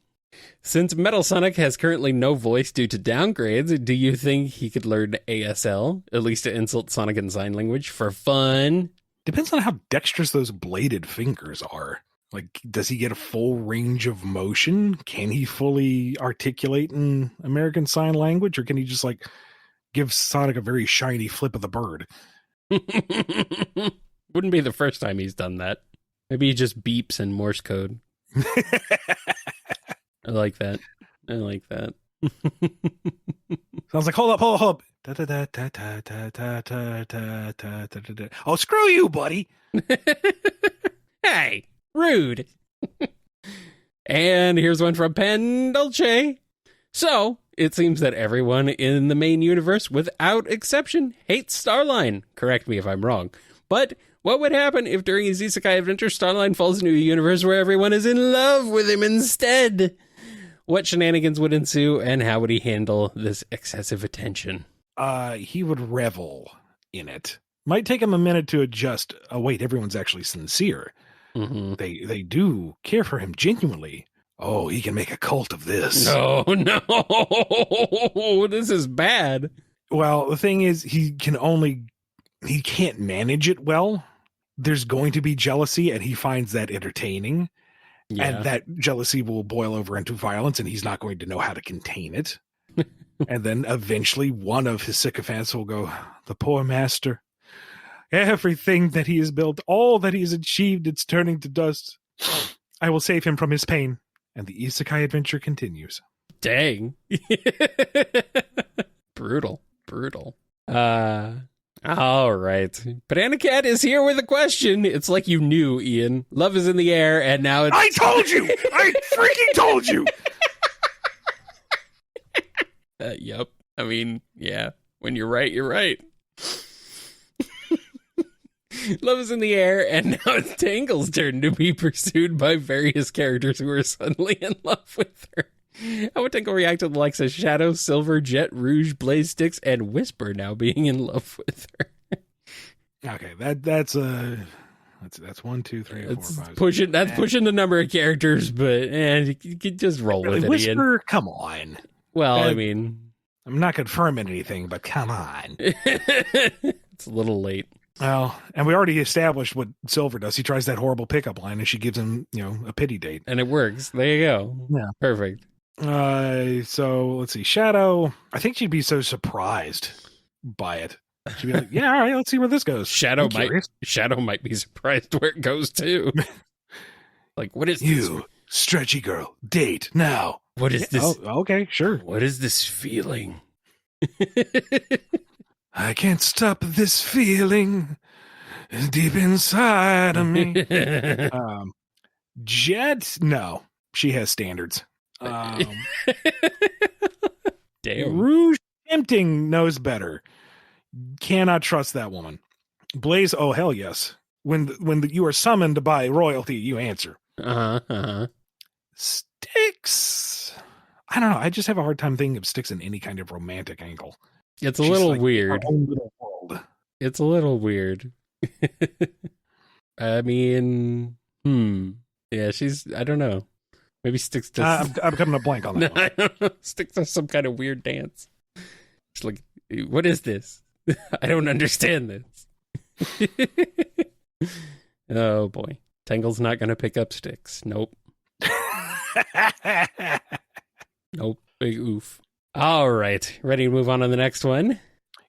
Since Metal Sonic has currently no voice due to downgrades, do you think he could learn ASL, at least to insult Sonic in sign language, for fun? Depends on how dexterous those bladed fingers are. Like, does he get a full range of motion? Can he fully articulate in American Sign Language? Or can he just, like, give Sonic a very shiny flip of the bird? Wouldn't be the first time he's done that. Maybe he just beeps in Morse code. I like that. I like that. Sounds like, hold up. Oh, screw you, buddy. Hey, rude. And here's one from Pendolce. So, it seems that everyone in the main universe, without exception, hates Starline. Correct me if I'm wrong. But what would happen if during his isekai adventure, Starline falls into a universe where everyone is in love with him instead? What shenanigans would ensue, and how would he handle this excessive attention? He would revel in it. Might take him a minute to adjust. Oh, wait, everyone's actually sincere. Mm-hmm. They do care for him genuinely. Oh, he can make a cult of this. No, this is bad. Well, the thing is, he can't manage it well. There's going to be jealousy, and he finds that entertaining. Yeah. And that jealousy will boil over into violence, and he's not going to know how to contain it. And then eventually one of his sycophants will go, the poor master. Everything that he has built, all that he has achieved, it's turning to dust. I will save him from his pain. And the isekai adventure continues. Dang. Brutal. All right. Banana Cat is here with a question. It's like you knew, Ian. Love is in the air, and now it's... I told you! I freaking told you! Yep. I mean, yeah. When you're right, you're right. Love is in the air, and now it's Tangle's turn to be pursued by various characters who are suddenly in love with her. How would Tangle react to the likes of Shadow, Silver, Jet, Rouge, Blaze Sticks, and Whisper now being in love with her? Okay, that's 1, 2, 3, 4, 5. Pushing the number of characters, but you can just roll with it. Whisper, Ian. Come on. Well, I mean, I'm not confirming anything, but come on. It's a little late. Well, and we already established what Silver does. He tries that horrible pickup line, and she gives him, a pity date. And it works. There you go. Yeah. Perfect. So let's see. Shadow, I think she'd be so surprised by it. She'd be like, yeah, all right, let's see where this goes. Shadow might be surprised where it goes too. Like, what is you, this? Stretchy girl, date now. What is this? Oh, okay, sure. What is this feeling? I can't stop this feeling deep inside of me. Jet, no, she has standards. Damn. Rouge Tempting knows better. Cannot trust that woman. Blaze, oh hell yes. When you are summoned by royalty, you answer. Sticks, I don't know. I just have a hard time thinking of Sticks in any kind of romantic angle. It's a little like weird. Our own little world. It's a little weird. I mean, yeah, I don't know. Maybe Sticks does. I'm coming to blank on that. I don't know. Sticks does some kind of weird dance. It's like, what is this? I don't understand this. Oh boy. Tangle's not going to pick up Sticks. Nope. Nope. Big oof. All right. Ready to move on to the next one?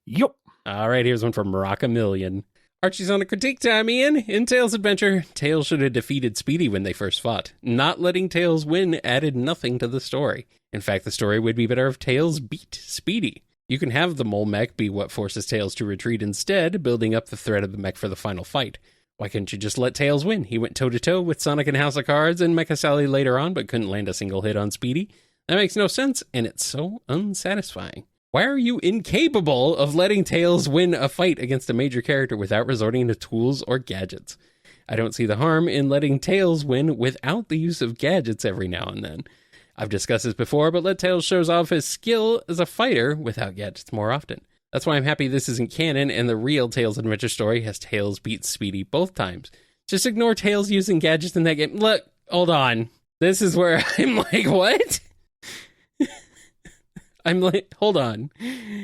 Yup. All right. Here's one from Rock-A-Million. Archie's on a critique time, Ian. In Tails' adventure, Tails should have defeated Speedy when they first fought. Not letting Tails win added nothing to the story. In fact, the story would be better if Tails beat Speedy. You can have the mole mech be what forces Tails to retreat instead, building up the threat of the mech for the final fight. Why couldn't you just let Tails win? He went toe-to-toe with Sonic and House of Cards and Mecha Sally later on, but couldn't land a single hit on Speedy. That makes no sense, and it's so unsatisfying. Why are you incapable of letting Tails win a fight against a major character without resorting to tools or gadgets? I don't see the harm in letting Tails win without the use of gadgets every now and then. I've discussed this before, but let Tails shows off his skill as a fighter without gadgets more often. That's why I'm happy this isn't canon and the real Tails adventure story has Tails beat Speedy both times. Just ignore Tails using gadgets in that game. Look, hold on. This is where I'm like, what? I'm like, hold on.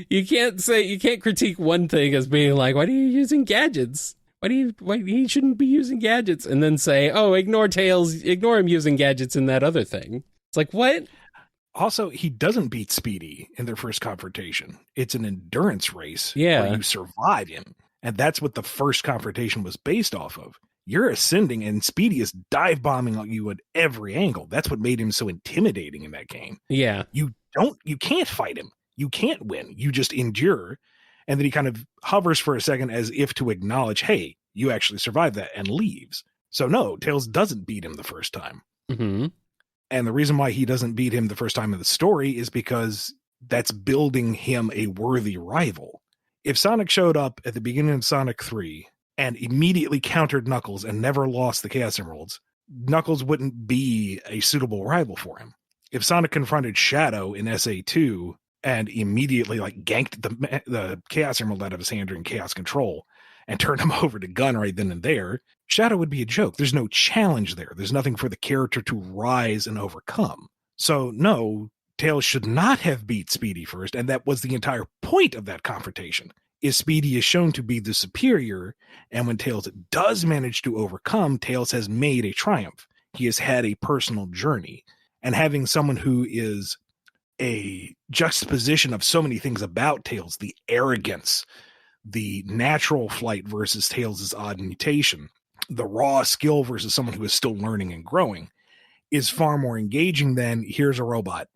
You can't critique one thing as being like, why are you using gadgets? Why he shouldn't be using gadgets? And then say, oh, ignore him using gadgets in that other thing. It's like, what? Also, he doesn't beat Speedy in their first confrontation. It's an endurance race where you survive him. And that's what the first confrontation was based off of. You're ascending and Speedy is dive bombing on you at every angle. That's what made him so intimidating in that game. Yeah. You can't fight him. You can't win. You just endure. And then he kind of hovers for a second as if to acknowledge, hey, you actually survived that, and leaves. So no, Tails doesn't beat him the first time. Mm-hmm. And the reason why he doesn't beat him the first time in the story is because that's building him a worthy rival. If Sonic showed up at the beginning of Sonic 3 and immediately countered Knuckles and never lost the Chaos Emeralds, Knuckles wouldn't be a suitable rival for him. If Sonic confronted Shadow in SA2 and immediately ganked the Chaos Emerald out of his hand during Chaos Control and turned him over to Gun right then and there, Shadow would be a joke. There's no challenge there. There's nothing for the character to rise and overcome. So no, Tails should not have beat Speedy first, and that was the entire point of that confrontation. Is Speedy is shown to be the superior, and when Tails does manage to overcome, Tails has made a triumph. He has had a personal journey. And having someone who is a juxtaposition of so many things about Tails, the arrogance, the natural flight versus Tails' odd mutation, the raw skill versus someone who is still learning and growing, is far more engaging than here's a robot.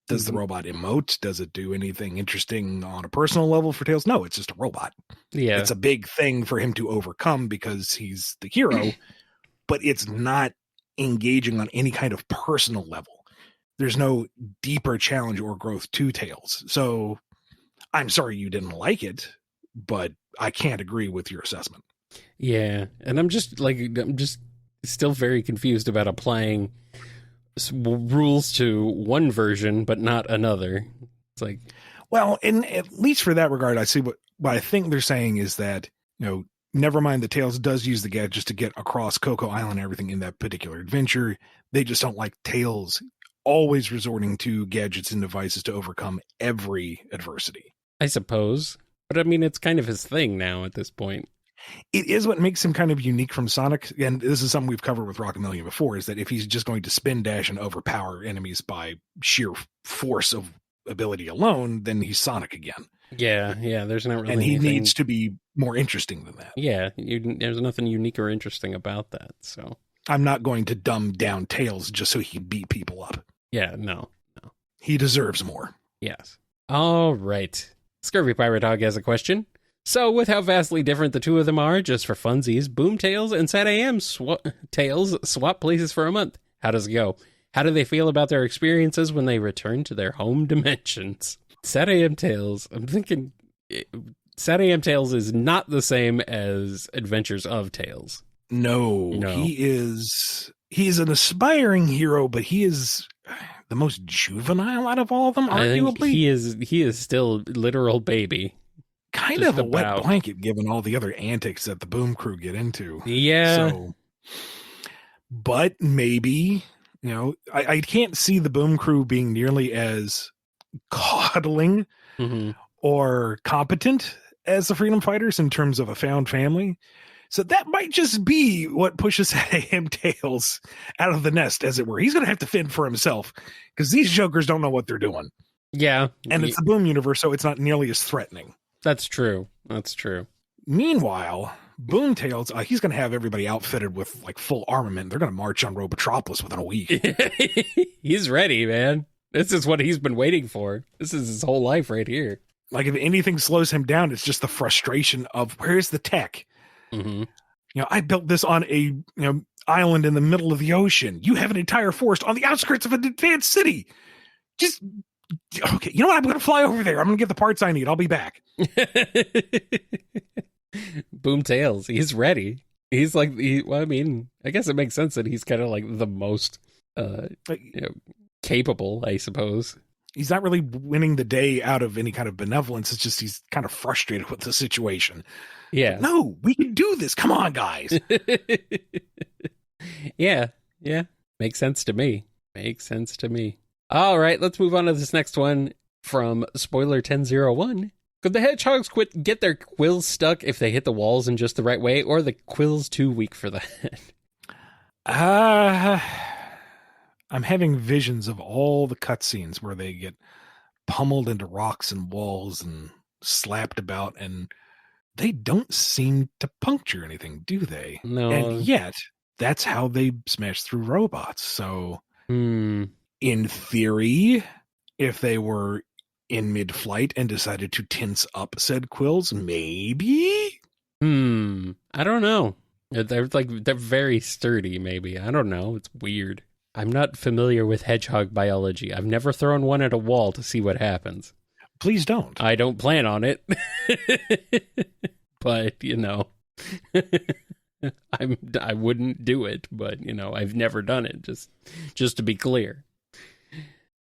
Does the robot emote? Does it do anything interesting on a personal level for Tails? No, it's just a robot. Yeah. It's a big thing for him to overcome because he's the hero, but it's not engaging on any kind of personal level. There's no deeper challenge or growth to Tails. So I'm sorry you didn't like it, but I can't agree with your assessment. Yeah. And I'm just still very confused about applying rules to one version but not another. It's like, well, in at least for that regard, I see what I think they're saying is that, never mind that Tails does use the gadgets to get across Cocoa Island and everything in that particular adventure. They just don't like Tails always resorting to gadgets and devices to overcome every adversity. I suppose. But I mean, it's kind of his thing now at this point. It is what makes him kind of unique from Sonic. And this is something we've covered with Rock-A-Million before, is that if he's just going to spin dash and overpower enemies by sheer force of ability alone, then he's Sonic again. Yeah, there's not really and he anything... needs to be more interesting than that. Yeah, there's nothing unique or interesting about that, so... I'm not going to dumb down Tails just so he beat people up. Yeah, no. He deserves more. Yes. All right. Scurvy Pirate Dog has a question. So, with how vastly different the two of them are, just for funsies, Boomtails and Sad AM Tails swap places for a month. How does it go? How do they feel about their experiences when they return to their home dimensions? Sad AM Tails, I'm thinking... Sad AM Tails is not the same as Adventures of Tails. No. He's an aspiring hero, but he is the most juvenile out of all of them, arguably. He is still literal baby. Kind of a wet blanket given all the other antics that the Boom Crew get into. Yeah. So, but maybe, I can't see the Boom Crew being nearly as coddling or competent as the Freedom Fighters in terms of a found family. So that might just be what pushes AM Tails out of the nest, as it were. He's going to have to fend for himself because these jokers don't know what they're doing. Yeah. And it's the Boom universe, so it's not nearly as threatening. That's true. Meanwhile, Boomtails, he's going to have everybody outfitted with full armament. They're going to march on Robotropolis within a week. He's ready, man. This is what he's been waiting for. This is his whole life right here. If anything slows him down, it's just the frustration of where's the tech? Mm-hmm. I built this on a island in the middle of the ocean. You have an entire forest on the outskirts of an advanced city. Just Okay, you know what? I'm going to fly over there. I'm going to get the parts I need. I'll be back. Boomtails, he's ready. He's like, well, I mean, I guess it makes sense that he's kind of like the most capable, I suppose. He's not really winning the day out of any kind of benevolence. It's just he's kind of frustrated with the situation. Yeah. But no, we can do this. Come on, guys. Yeah. Makes sense to me. All right, let's move on to this next one from Spoiler 1001. Could the hedgehogs get their quills stuck if they hit the walls in just the right way, or are the quills too weak for that? I'm having visions of all the cutscenes where they get pummeled into rocks and walls and slapped about, and they don't seem to puncture anything, do they? No. And yet, that's how they smash through robots. So, in theory, if they were in mid-flight and decided to tense up said quills, maybe? I don't know. They're very sturdy, maybe. I don't know. It's weird. I'm not familiar with hedgehog biology. I've never thrown one at a wall to see what happens. Please don't. I don't plan on it. But, I wouldn't do it, but, I've never done it, just to be clear.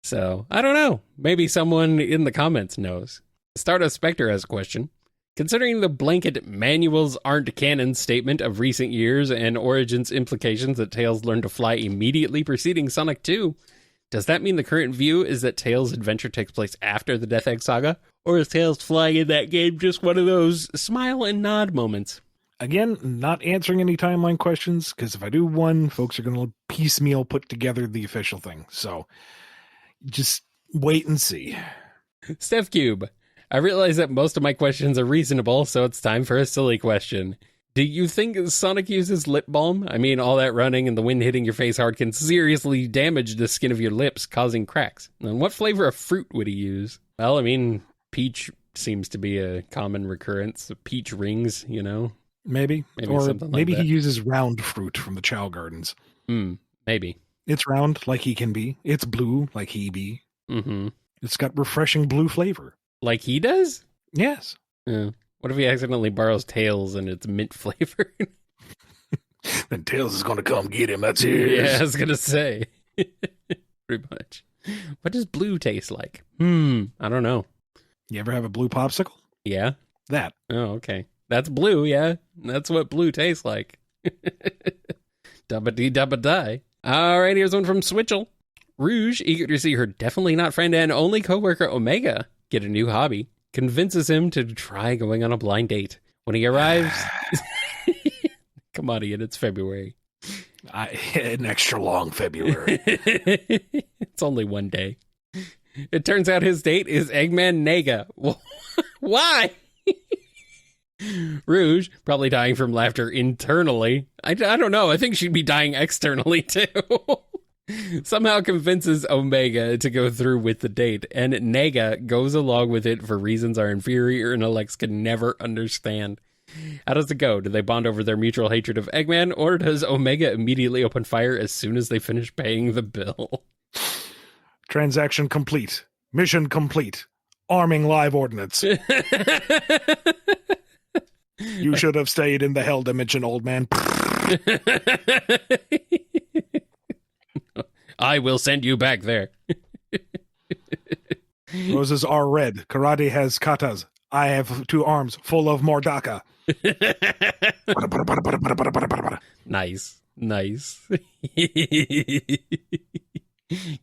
So, I don't know. Maybe someone in the comments knows. Stardust Spectre has a question. Considering the blanket manuals aren't canon statement of recent years and Origin's implications that Tails learned to fly immediately preceding Sonic 2, does that mean the current view is that Tails' adventure takes place after the Death Egg Saga? Or is Tails flying in that game just one of those smile and nod moments? Again, not answering any timeline questions, because if I do one, folks are going to piecemeal put together the official thing. So, just wait and see. Steph Cube. I realize that most of my questions are reasonable, so it's time for a silly question. Do you think Sonic uses lip balm? I mean, all that running and the wind hitting your face hard can seriously damage the skin of your lips, causing cracks. And what flavor of fruit would he use? Well, I mean, peach seems to be a common recurrence. Peach rings, Maybe. Or something maybe like that. he uses round fruit from the Chow Gardens. Maybe. It's round like he can be. It's blue like he be. Mm-hmm. It's got refreshing blue flavor. Like he does? Yes. What if he accidentally borrows Tails and it's mint flavored? Then Tails is going to come get him. That's it. Yeah, I was going to say. Pretty much. What does blue taste like? I don't know. You ever have a blue popsicle? Yeah. That. Oh, okay. That's blue, yeah. That's what blue tastes like. Dubba-dee-dubba-die. All right, here's one from Switchel. Rouge, eager to see her definitely not friend and only coworker Omega get a new hobby, convinces him to try going on a blind date. When he arrives... Come on, Ian, it's February. An extra long February. It's only one day. It turns out his date is Eggman Nega. Why? Rouge, probably dying from laughter internally. I don't know. I think she'd be dying externally, too. Somehow convinces Omega to go through with the date, and Nega goes along with it for reasons our inferior intellects can never understand. How does it go? Do they bond over their mutual hatred of Eggman, or does Omega immediately open fire as soon as they finish paying the bill? Transaction complete. Mission complete. Arming live ordnance. You should have stayed in the hell dimension, old man. I will send you back there. Roses are red. Karate has katas. I have 2 arms full of mordaka. Nice.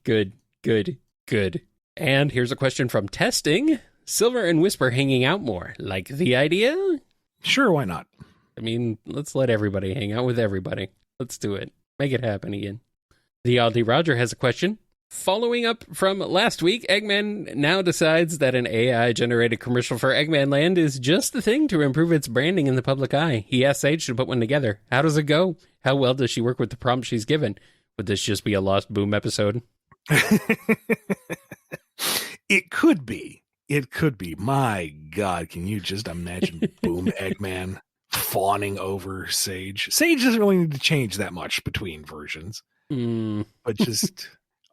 Good. And here's a question from Testing. Silver and Whisper hanging out more. Like the idea? Sure, why not? I mean, let's let everybody hang out with everybody. Let's do it. Make it happen, Ian. The Auntie Roger has a question. Following up from last week, Eggman now decides that an AI-generated commercial for Eggman Land is just the thing to improve its branding in the public eye. He asks Sage to put one together. How does it go? How well does she work with the prompt she's given? Would this just be a Lost Boom episode? It could be. My God, can you just imagine Boom Eggman fawning over Sage? Sage doesn't really need to change that much between versions. But just...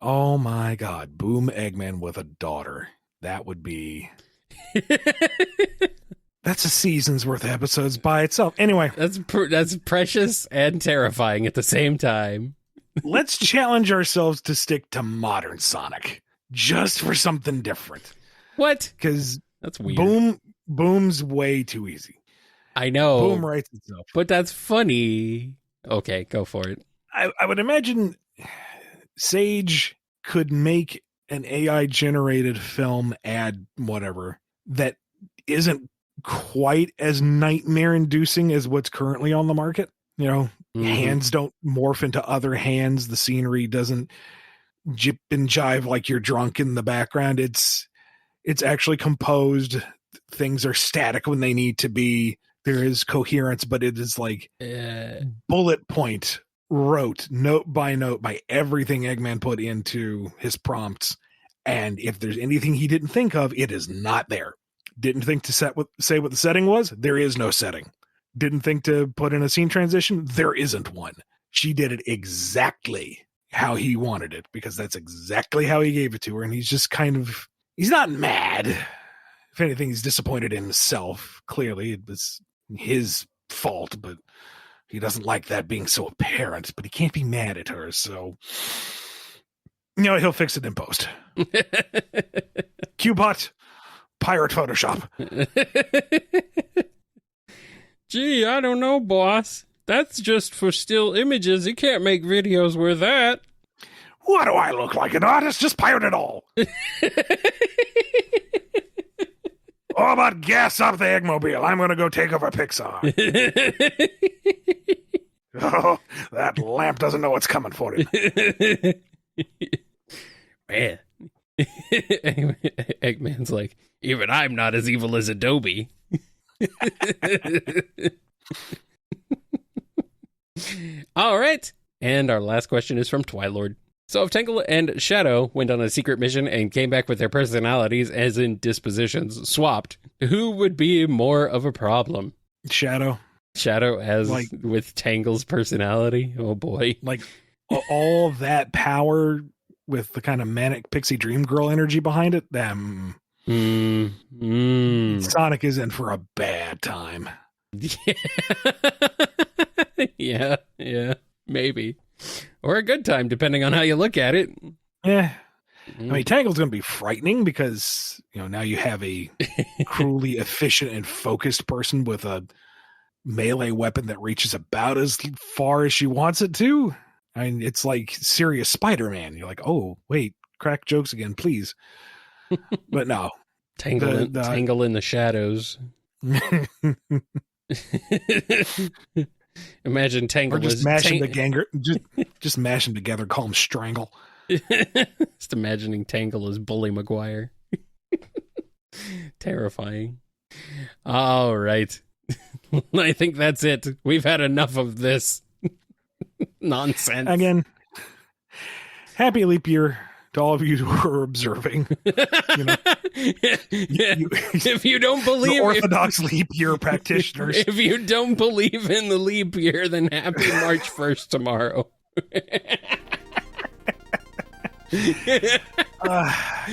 Oh my God. Boom Eggman with a daughter. That would be... That's a season's worth of episodes by itself. Anyway. That's precious and terrifying at the same time. Let's challenge ourselves to stick to modern Sonic. Just for something different. What? Because that's weird. Boom's way too easy. I know. Boom writes itself. But that's funny. Okay, go for it. I would imagine Sage could make an AI-generated film ad, whatever, that isn't quite as nightmare-inducing as what's currently on the market. You know, hands don't morph into other hands. The scenery doesn't jip and jive like you're drunk in the background. It's actually composed. Things are static when they need to be. There is coherence, but it is like bullet point, wrote, note by everything Eggman put into his prompts. And if there's anything he didn't think of, it is not there. Didn't think to say what the setting was? There is no setting. Didn't think to put in a scene transition? There isn't one. She did it exactly how he wanted it, because that's exactly how he gave it to her. And he's just he's not mad. If anything, he's disappointed in himself. Clearly, it was his fault, but he doesn't like that being so apparent. But he can't be mad at her, so... he'll fix it in post. Qbot, pirate Photoshop. Gee, I don't know, boss. That's just for still images. You can't make videos with that. What do I look like? An artist? Just pirate it all. All about gas up the Eggmobile. I'm going to go take over Pixar. Oh, that lamp doesn't know what's coming for it. Man. Eggman's like, even I'm not as evil as Adobe. All right. And our last question is from Twilord. So if Tangle and Shadow went on a secret mission and came back with their personalities, as in dispositions, swapped, who would be more of a problem? Shadow. Shadow as with Tangle's personality? Oh boy. Like all that power with the kind of manic pixie dream girl energy behind it, Sonic is in for a bad time. Yeah, maybe. Or a good time, depending on how you look at it. Yeah. I mean, Tangle's going to be frightening because, now you have a cruelly efficient and focused person with a melee weapon that reaches about as far as she wants it to. I mean, it's like serious Spider-Man. You're like, oh, wait, crack jokes again, please. But no. Tangle in the shadows. Imagine Tangle. Or just mash them just mash them together, call them Strangle. Just imagining Tangle as Bully Maguire. Terrifying. All right. I think that's it. We've had enough of this nonsense. Again, happy leap year to all of you who are observing. If you don't believe the Orthodox leap year practitioners. If you don't believe in the leap year, then happy March 1st tomorrow.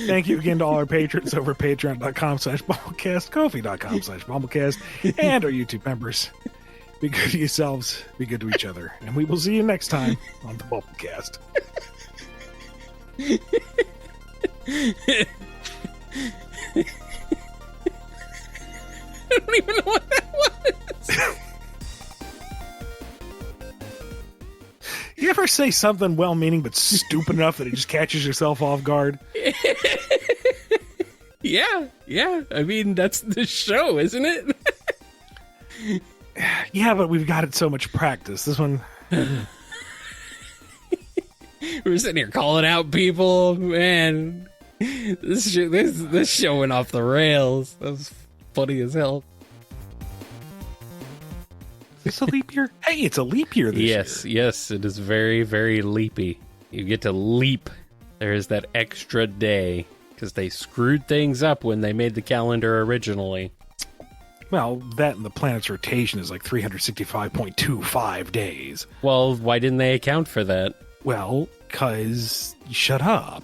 Thank you again to all our patrons over patreon.com/BumbleKast, Ko-fi.com/BumbleKast, and our YouTube members. Be good to yourselves, be good to each other, and we will see you next time on the BumbleKast. I don't even know what that was. You ever say something well-meaning but stupid enough that it just catches yourself off guard? Yeah. I mean, that's the show, isn't it? Yeah, but we've got it so much practice. This one... We're sitting here calling out people. Man, this show went off the rails. That was funny as hell. It's a leap year? Hey, it's a leap year this year. Yes, it is very, very leapy. You get to leap. There is that extra day, because they screwed things up when they made the calendar originally. Well, that and the planet's rotation is like 365.25 days. Well, why didn't they account for that? Well, cause shut up.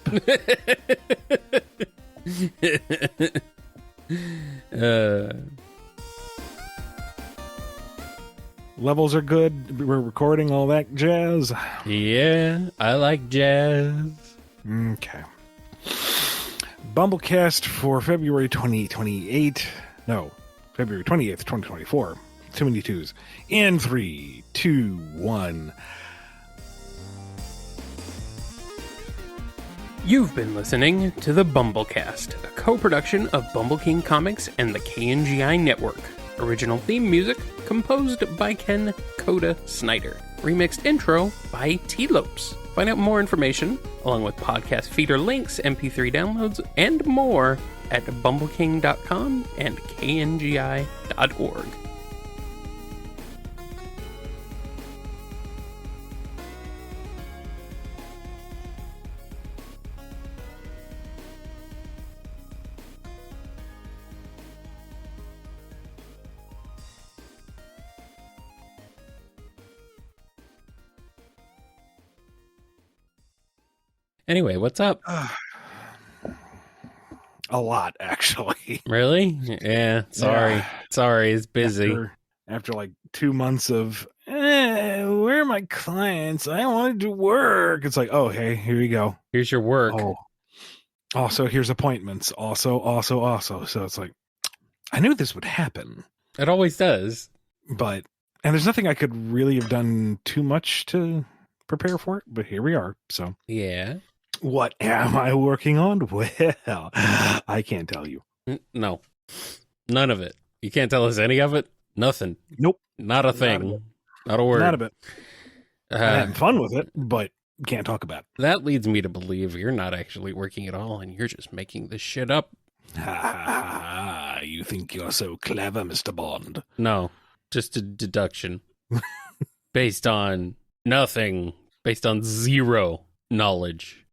Levels are good. We're recording all that jazz. Yeah, I like jazz. Okay. BumbleKast for February 2028. No, February 28th, 2024. Too many twos. In 3, 2, 1. You've been listening to the BumbleKast, a co-production of Bumble King Comics and the KNGI Network. Original theme music composed by Ken Coda Snyder. Remixed intro by T-Lopes. Find out more information, along with podcast feeder links, MP3 downloads, and more at bumbleking.com and kngi.org. Anyway, what's up? A lot, actually. Really? Yeah, sorry. Yeah. Sorry, it's busy. After like 2 months of, where are my clients? I wanted to work. It's like, oh, hey, here you go. Here's your work. Oh. Also, here's appointments. Also. So it's like, I knew this would happen. It always does. And there's nothing I could really have done too much to prepare for it, but here we are. So Yeah. what am I working on? Well, I can't tell you. No. None of it. You can't tell us any of it? Nothing. Nope. Not a thing. Not a word. Not a bit. I'm having fun with it, but can't talk about it. That leads me to believe you're not actually working at all and you're just making this shit up. Ha ha ha. You think you're so clever, Mr. Bond. No. Just a deduction. Based on nothing. Based on zero knowledge.